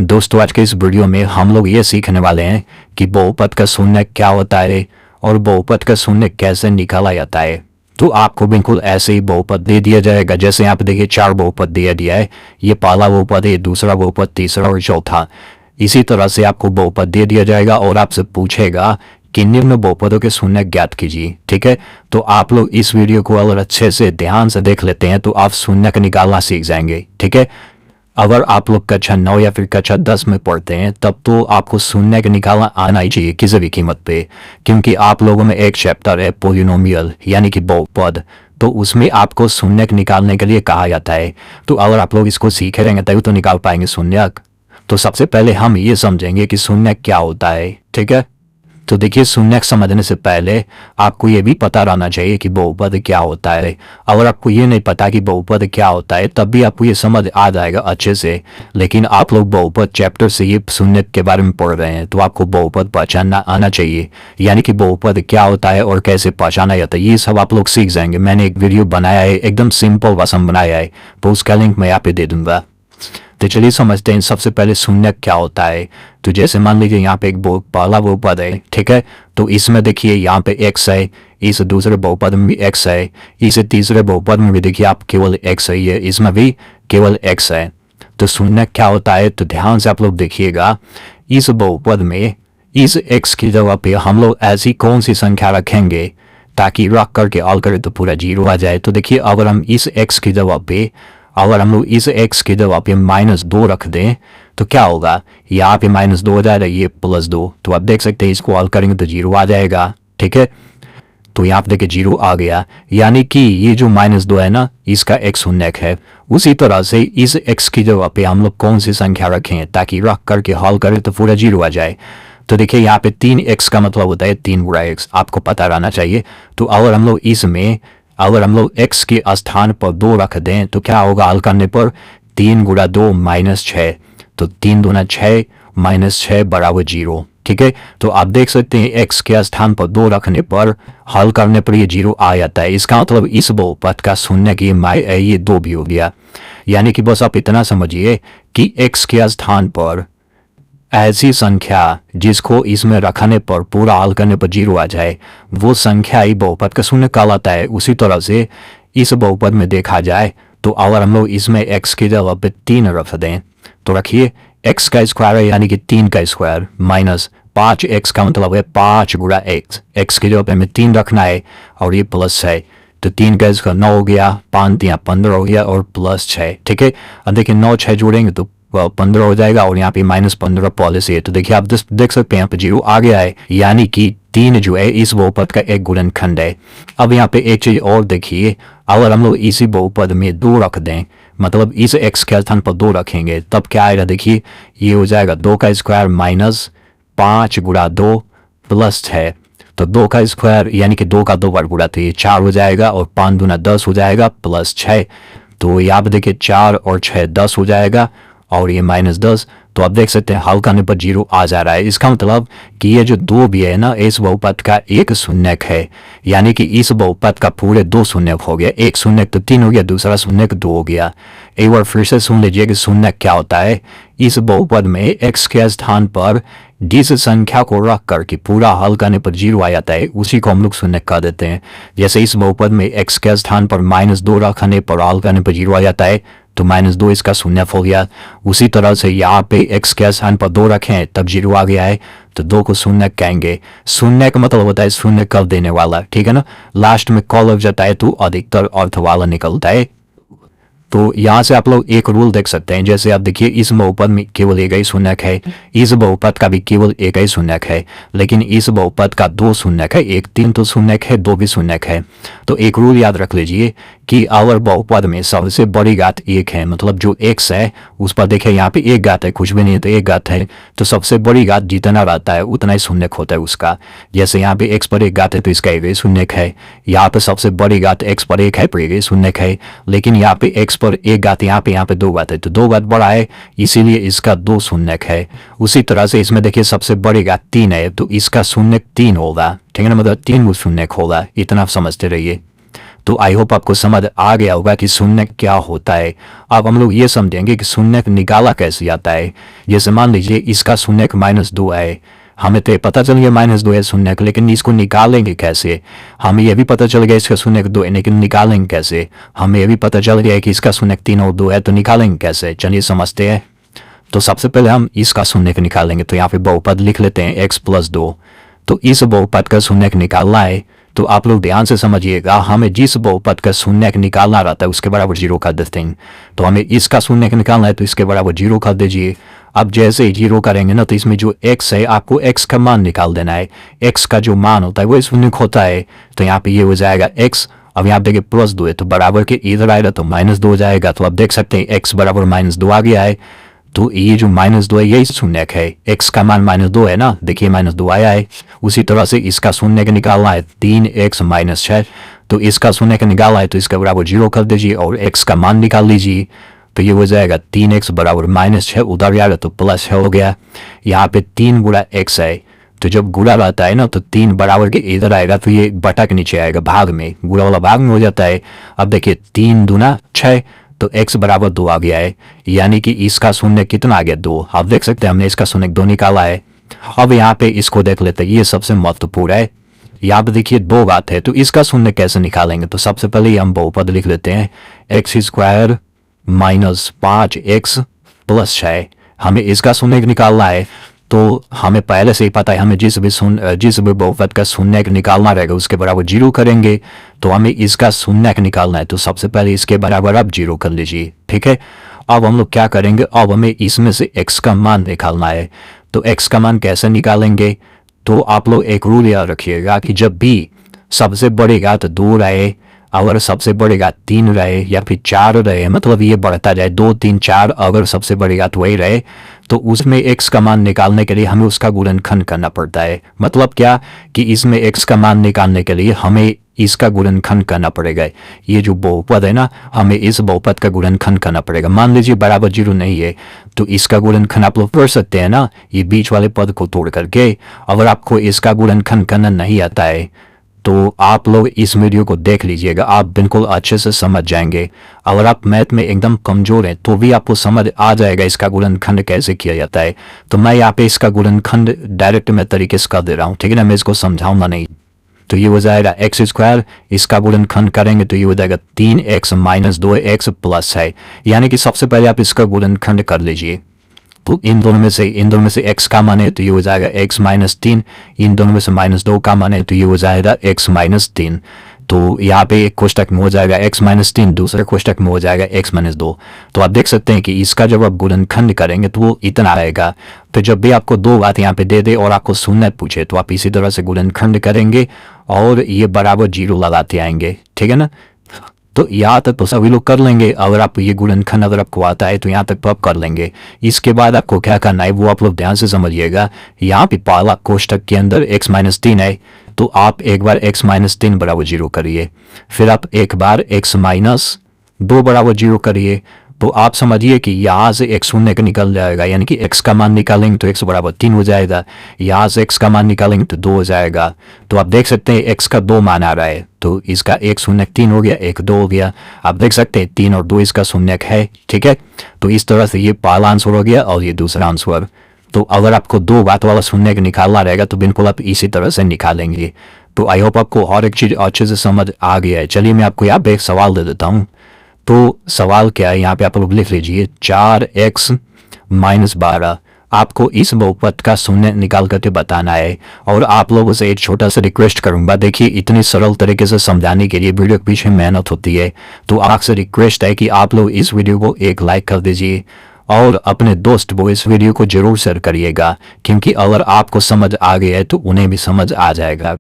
दोस्तों आज के इस वीडियो में हम लोग ये सीखने वाले हैं कि बहुपद का शून्य क्या होता है और बहुपद का शून्य कैसे निकाला जाता है। तो आपको बिल्कुल ऐसे ही बहुपद दे दिया जाएगा, जैसे यहाँ पे देखिए 4 बहुपद दिया है। ये पहला बहुपद है, दूसरा बहुपद, तीसरा और चौथा। इसी तरह से आपको बहुपद दे दिया जाएगा और आपसे पूछेगा कि निम्न बहुपदों के शून्य ज्ञात कीजिए। ठीक है, तो आप लोग इस वीडियो को अगर अच्छे से ध्यान से देख लेते हैं तो आप शून्य का निकालना सीख जाएंगे। ठीक है, अगर आप लोग कक्षा 9 या फिर कक्षा 10 में पढ़ते हैं तब तो आपको शून्य का निकालना आना ही चाहिए किसी भी कीमत पे, क्योंकि आप लोगों में एक चैप्टर है पॉलिनोमियल यानी कि बहुपद, तो उसमें आपको शून्य निकालने के लिए कहा जाता है। तो अगर आप लोग इसको सीखे रहेंगे तभी तो निकाल पाएंगे शून्य। तो सबसे पहले हम ये समझेंगे कि शून्य क्या होता है। ठीक है, तो देखिए शून्य समझने से पहले आपको ये भी पता रहना चाहिए कि बहुपद क्या होता है। अगर आपको ये नहीं पता कि बहुपद क्या होता है तब भी आपको ये समझ आ जाएगा अच्छे से, लेकिन आप लोग बहुपद चैप्टर से ये शून्य के बारे में पढ़ रहे हैं तो आपको बहुपद पहचानना आना चाहिए, यानी कि बहुपद क्या होता है और कैसे पहचाना जाता है, ये सब आप लोग सीख जाएंगे। मैंने एक वीडियो बनाया है, एकदम सिंपल भाषा में बनाया है, तो उसका लिंक मैं यहाँ पे दे दूंगा। तो चलिए समझते हैं सबसे पहले शून्य क्या होता है। तो जैसे मान लीजिए यहाँ पे एक पहला बहुपद है, ठीक है, तो इसमें देखिए यहाँ पे x है, इस दूसरे बहुपद में भी x है, इस तीसरे बहुपद में भी देखिए आप केवल x है, ये इसमें भी केवल x है। तो शून्य क्या होता है, तो ध्यान से आप लोग देखिएगा, इस बहुपद में इस x की जगह पे हम लोग ऐसी कौन सी संख्या रखेंगे ताकि रख करके हल करें तो पूरा 0 आ जाए। तो देखिए अगर हम इस x की जगह पे इस x की जगह पे -2 रख दें तो क्या होगा, यहाँ पे -2 हो जाएगा, ये +2। तो आप देख सकते हैं इसको हल करेंगे तो 0 आ जाएगा। ठीक है, तो यहाँ पे देखिए 0 आ गया, यानी कि ये जो -2 है ना, इसका x शून्य है। उसी तरह से इस x की जगह पे हम लोग कौन सी संख्या रखें ताकि रख करके हल करें तो पूरा 0 आ जाए। तो देखिए यहाँ पे 3x का मतलब होता है 3 गुणा x, आपको पता रहना चाहिए। तो अगर हम लोग x के स्थान पर 2 रख दें तो क्या होगा हल करने पर, 3 गुणा 2 -6, तो 3 दूना 6 -6 बराबर 0। ठीक है, तो आप देख सकते हैं x के स्थान पर 2 रखने पर हल करने पर ये 0 आ जाता है। इसका मतलब इस बहुपद का शून्य की ये 2 भी हो गया, यानी कि बस आप इतना समझिए कि x के स्थान पर ऐसी संख्या जिसको इसमें रखने पर पूरा हल करने पर 0 आ जाए वो संख्या ही बहुपद का शून्य कहलाता है। उसी तरह से इस बहुपद में देखा जाए तो अगर हम लोग इसमें x की जगह पे 3 रख दें तो रखिए x का स्क्वायर है यानी कि 3 का स्क्वायर माइनस 5x का मतलब है 5 गुणा x की जगह पे हमें 3 रखना है और ये प्लस है, तो 3 का स्क्वायर 9 हो गया, 5 यहाँ 15 हो गया और प्लस 6। ठीक है, अब देखिए 9 6 जोड़ेंगे तो 15 हो जाएगा और यहाँ पे -15 पॉलिसी है। तो देखिए आप देख सकते हैं यहाँ पे 0 आ गया है, यानी कि 3 जो है इस बहुपद का एक गुणनखंड है। अब यहाँ पे एक चीज और देखिए, अगर हम लोग इसी बहुपद में 2 रख दें, मतलब इस x के स्थान पर 2 रखेंगे तब क्या आएगा, देखिए ये हो जाएगा 2 का स्क्वायर -5 गुणा 2 प्लस 6, तो 2 का स्क्वायर यानी कि 2 का 2 बार गुणा तो ये 4 हो जाएगा और 5 दूना 10 हो जाएगा प्लस 6, तो यहाँ पे देखिए 4 और 6 10 हो जाएगा और ये -10। तो आप देख सकते हैं हल करने पर 0 आ जा रहा है। इसका मतलब कि ये जो 2 भी है ना, इस बहुपद का एक शून्य है, यानी कि इस बहुपद का पूरे 2 शून्य हो गया, एक शून्य तो 3 हो गया, दूसरा शून्य 2 हो गया। एक बार फिर से सुन लीजिए कि शून्य क्या होता है। इस बहुपद में x के स्थान पर जिस संख्या को रख करके पूरा हल करने पर 0 आ जाता है उसी को हम लोग शून्य कह देते हैं। जैसे इस बहुपद में x के स्थान पर -2 रखने पर हल करने पर 0 आ जाता है तो -2 इसका शून्य हो गया। उसी तरह से यहाँ पे x के स्थान पर 2 रखें तब 0 आ गया है, तो 2 को शून्य कहेंगे। शून्य का मतलब होता है शून्य कर देने वाला, ठीक है ना, लास्ट में क लग जाता है तो अधिकतर अर्थ वाला निकलता है। तो यहाँ से आप लोग एक रूल देख सकते हैं, जैसे आप देखिए इस बहुपद में केवल एक ही शून्य है, इस बहुपद का भी केवल एक ही शून्य है, लेकिन इस बहुपद का 2 शून्य है, एक 3 तो शून्य है, 2 भी शून्य है। तो एक रूल याद रख लीजिए कि अगर बहुपद में सबसे बड़ी घात 1 है, मतलब जो x है उस पर देखिए यहाँ पे 1 घात है, कुछ भी नहीं है तो 1 घात है, तो सबसे बड़ी घात जितना रहता है उतना ही शून्य होता है उसका। जैसे यहाँ पे x पर 1 घात है तो इसका एक ही शून्य है, यहाँ पे सबसे बड़ी घात x पर 1 है पर एक ही शून्य है, लेकिन यहाँ पे x पर 1 घात, यहाँ पे 2 घात है तो 2 घात बड़ा है, इसीलिए इसका 2 शून्य है। उसी तरह से इसमें देखिए सबसे बड़ी घात 3 है तो इसका शून्य 3 होगा, ठीक है ना, मतलब 3 शून्य होगा, इतना आप समझते रहिए। तो आई होप आपको समझ आ गया होगा कि शून्य क्या होता है। अब हम लोग ये समझेंगे कि शून्य निकाला कैसे जाता है। जैसे मान लीजिए इसका शून्य -2 है, हमें तो पता चल गया -2 है शून्य, लेकिन इसको निकालेंगे कैसे। हमें यह भी पता चल गया इसका शून्य 2 है, लेकिन निकालेंगे कैसे। हमें यह भी पता चल गया कि इसका शून्य 3 और 2 है, तो निकालेंगे कैसे, चलिए समझते हैं। तो सबसे पहले हम इसका शून्य निकालेंगे। तो यहाँ पे बहुपद लिख लेते हैं x+2। तो इस बहुपद का शून्य निकालना है, तो आप लोग ध्यान से समझिएगा। हमें जिस बहुपद का शून्य निकालना रहता है उसके बराबर 0 कर देते हैं। तो हमें इसका शून्य निकालना है, तो इसके बराबर 0 कर दीजिए। अब जैसे ही 0 करेंगे ना, तो इसमें जो x है आपको x का मान निकाल देना है। x का जो मान होता है वो शून्य होता है, तो यहाँ पे ये हो जाएगा x। अब यहाँ देखिए +2 है, तो बराबर के इधर आएगा तो -2 हो जाएगा। तो आप देख सकते हैं x बराबर -2 आ गया है। तो ये जो -2 है यही शून्य है। x का मान -2 है ना, देखिए -2 आया है। उसी तरह से इसका शून्य का निकालना है 3x - 6। तो इसका शून्य का निकालना है, तो इसके बराबर 0 कर दीजिए और x का मान निकाल लीजिए। तो ये हो जाएगा 3x बराबर -6, उधर जाएगा तो प्लस हो गया। यहाँ पे 3 गुणा x है, तो जब गुणा रहता है ना तो 3 बराबर के इधर आएगा, तो ये बटा के नीचे आएगा, भाग में, गुणा वाला भाग में हो जाता है। अब देखिए 3 दूना 6, तो x बराबर 2 आ गया है, यानी कि इसका शून्य कितना आ गया 2। आप देख सकते हैं हमने इसका शून्य 2 निकाला है। अब यहाँ पे इसको देख लेते हैं, ये सबसे महत्वपूर्ण है। यहाँ पे देखिए 2 बात है, तो इसका शून्य कैसे निकालेंगे। तो सबसे पहले हम बहुपद लिख लेते हैं, x² - 5x + 6। हमें इसका शून्य निकालना है, तो हमें पहले से ही पता है हमें जिस भी बहुपद का शून्य निकालना रहेगा उसके बराबर 0 करेंगे। तो हमें इसका शून्य निकालना है, तो सबसे पहले इसके बराबर आप 0 कर लीजिए, ठीक है। अब हम लोग क्या करेंगे, अब हमें इसमें से x का मान निकालना है। तो x का मान कैसे निकालेंगे, तो आप लोग एक रूल याद रखिएगा कि जब भी सबसे बढ़ेगा तो 2 रहे, अगर सबसे बढ़ेगा 3 रहे या फिर 4 रहे, मतलब ये बढ़ता जाए 2 3 4, अगर सबसे बढ़ेगा तो वही रहे, तो उसमें x का मान निकालने के लिए हमें उसका गुणनखंड करना पड़ता है। मतलब क्या कि इसमें x का मान निकालने के लिए हमें इसका गुणनखंड करना पड़ेगा। ये जो बहुपद है ना, हमें इस बहुपद का गुणनखंड करना पड़ेगा। मान लीजिए बराबर 0 नहीं है, तो इसका गुणनखंड आप लोग कर सकते हैं ना, ये बीच वाले पद को तोड़ करके। अगर आपको इसका गुणनखंड करना नहीं आता है तो आप लोग इस वीडियो को देख लीजिएगा, आप बिल्कुल अच्छे से समझ जाएंगे। अगर आप मैथ में एकदम कमजोर हैं तो भी आपको समझ आ जाएगा इसका गुणनखंड कैसे किया जाता है। तो मैं यहाँ पे इसका गुणनखंड डायरेक्ट मैं तरीके से कर दे रहा हूँ, ठीक है ना, मैं इसको समझाऊंगा नहीं। तो ये हो जाएगा x², इसका गुणनखंड करेंगे तो ये हो जाएगा 3x - 2x + है, यानी कि सबसे पहले आप इसका गुणनखंड कर लीजिए। तो इन दोनों में से x का मान है तो ये हो जाएगा x - 3, इन दोनों में से -2 का मान है तो ये हो जाएगा x - 3। तो यहाँ पे एक कोष्टक में हो जाएगा x - 3, दूसरे कोष्टक में हो जाएगा x - 2। तो आप देख सकते हैं कि इसका जब आप गुणनखंड करेंगे तो वो इतना आएगा। तो जब भी आपको 2 बात यहाँ पे दे दे और आपको शून्य पूछे तो आप इसी तरह से गुणनखंड करेंगे और ये बराबर 0 लगाते आएंगे, ठीक है ना। तो यहाँ तक तो सभी लोग कर लेंगे। अगर आप ये गुणनखंड अगर आपको आता है तो यहाँ तक तो आप कर लेंगे। इसके बाद आपको क्या करना है वो आप लोग ध्यान से समझिएगा। यहाँ पे पहला कोष्टक के अंदर x - 3 है, तो आप एक बार x - 3 बराबर 0 करिए, फिर आप एक बार x - 2 बराबर 0 करिए। तो आप समझिए कि यहाँ से x शून्य का निकल जाएगा, यानी कि x का मान निकालेंगे तो x बराबर 3 हो जाएगा। यहाँ से x का मान निकालेंगे तो 2 हो जाएगा। तो आप देख सकते हैं x का 2 मान आ रहा है, तो इसका 1 शून्य 3 हो गया, 1 2 हो गया। आप देख सकते हैं 3 और 2 इसका शून्य है, ठीक है। तो इस तरह से ये पहला आंसर हो गया और ये दूसरा आंसर। तो अगर आपको 2 बात वाला शून्य निकालना रहेगा तो बिल्कुल आप इसी तरह से निकालेंगे। तो आई होप आपको हर एक चीज़ अच्छे से समझ आ गया है। चलिए मैं आपको यहाँ पे एक सवाल दे देता हूँ। तो सवाल क्या है, यहाँ पे आप लोग लिख लीजिए 4x - 12। आपको इस बहुपद का शून्य निकाल करके बताना है। और आप लोगों से एक छोटा सा रिक्वेस्ट करूंगा, देखिए इतनी सरल तरीके से समझाने के लिए वीडियो के पीछे मेहनत होती है, तो आपसे रिक्वेस्ट है कि आप लोग इस वीडियो को एक लाइक कर दीजिए और अपने दोस्त को इस वीडियो को जरूर शेयर करिएगा, क्योंकि अगर आपको समझ आ गया है तो उन्हें भी समझ आ जाएगा।